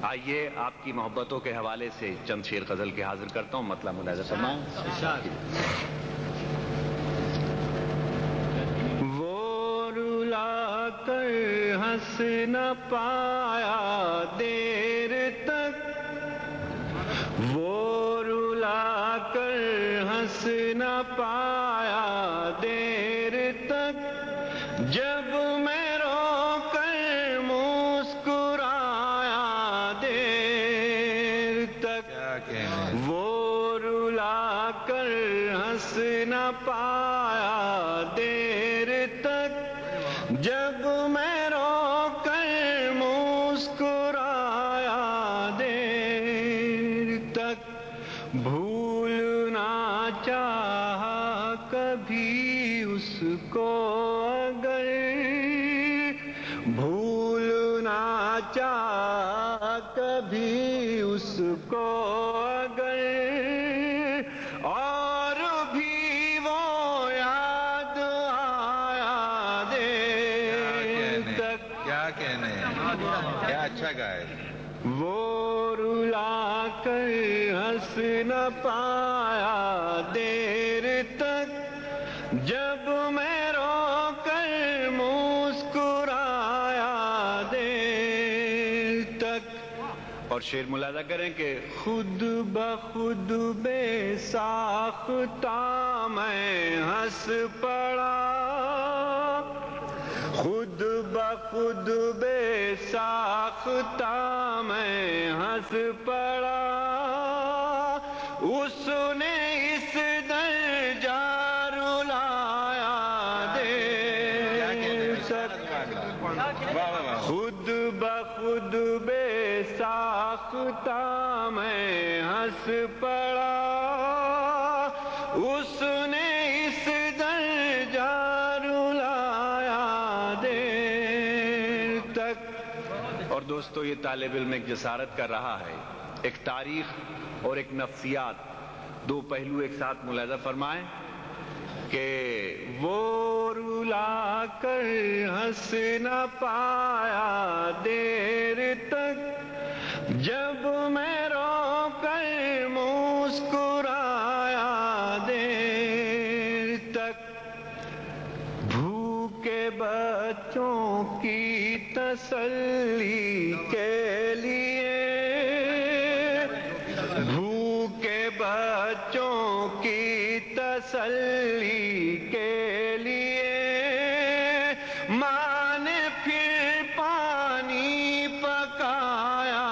آئیے آپ کی محبتوں کے حوالے سے چند شعر غزل کے حاضر کرتا ہوں، مطلب ملاحظہ فرمائیں۔ وہ رلا کر ہنس نہ پایا دیر تک، وہ رلا کر ہنس نہ پایا دیر تک، جب میں رو کر مسکرایا دیر تک، وہ رلا کر ہنس نہ پایا دیر تک، جب میں رو کر مسکرایا دیر تک، بھولنا چاہا کبھی اس کو اگر، بھولنا چاہا کبھی اس کو اگر، اور بھی وہ یاد آیا دیر تک۔ کیا کہنے، کیا اچھا گائے۔ وہ رلا کر ہنس نہ پایا دیر تک، جب میں رو کر مسکرایا دیر تک۔ اور شعر ملاحظہ کریں کہ خود بخود بے ساختہ میں ہنس پڑا، خود بخود بے ساختہ میں ہنس پڑا، اس نے اس درجہ رلایا دیر تک، خود بخود بے ساختہ میں ہنس پڑا، اس نے اس درجہ رلایا دیر تک۔ اور دوستو یہ طالب علم ایک جسارت کر رہا ہے، ایک تاریخ اور ایک نفسیات، دو پہلو ایک ساتھ ملاحظہ فرمائیں کہ وہ رلا کر ہنس نہ پایا دیر تک، جب میں رو کر مسکرایا دیر تک، بھوکے بچوں کی تسلی کے لیے، بھوکے بچوں کی تسلی کے لیے، ماں نے پھر پانی پکایا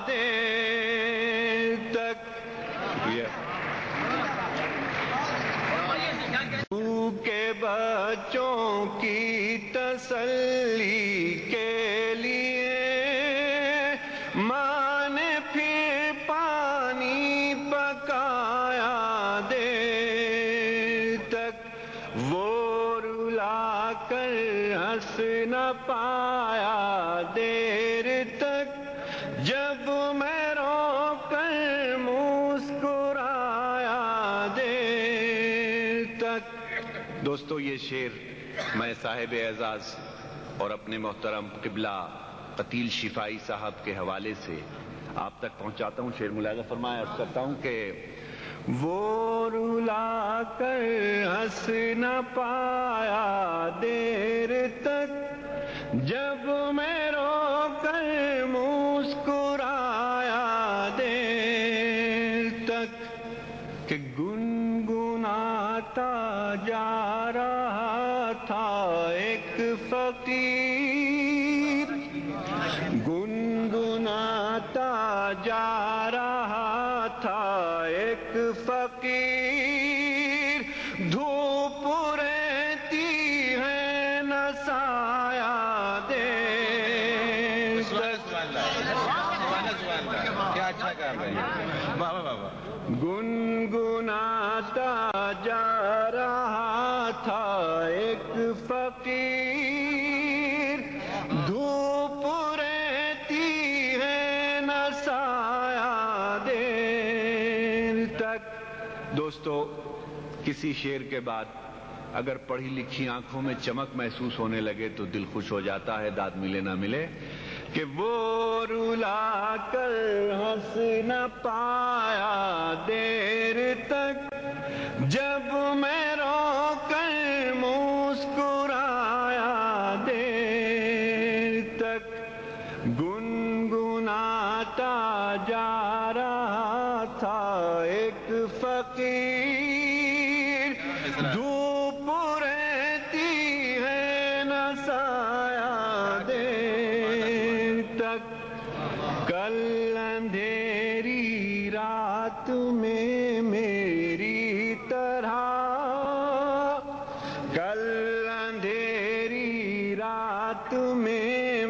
دیر تک، بھوکے بچوں کی تسلی کے لیے، ماں نے پھر پانی پکایا دیر تک، وہ رلا کر ہنس نہ پایا دیر تک، جب میں رو کر مسکرایا دیر تک۔ دوستو یہ شعر میں صاحب اعزاز اور اپنے محترم قبلہ قتیل شفائی صاحب کے حوالے سے آپ تک پہنچاتا ہوں۔ شعر ملاحظہ فرمائیں، عرض کرتا ہوں کہ وہ رلا کر ہنس نہ پایا دیر تک، جب میں رو کر مسکرایا دیر تک، کہ گنگناتا جا رہا تھا ایک فقیر، گنگناتا جا رہا تھا ایک فقیر، دھوپ رہتی ہے نہ سایہ دیر تک، کیا اچھا کہا بھائی، واہ واہ واہ۔ گنگناتا جا رہا تھا ایک فقیر، دھوپ رہتی ہے نہ سایہ دیر تک۔ دوستو کسی شعر کے بعد اگر پڑھی لکھی آنکھوں میں چمک محسوس ہونے لگے تو دل خوش ہو جاتا ہے، داد ملے نہ ملے۔ کہ وہ رلا کر ہنس نہ پایا دیر تک، جب میں رو کر مسکرایا دیر تک، گنگناتا جا رہا تھا ایک فقیر، دھوپ رہتی ہے نہ سایہ دیر تک، کل اندھیری رات میں میری طرح، کل اندھیری رات میں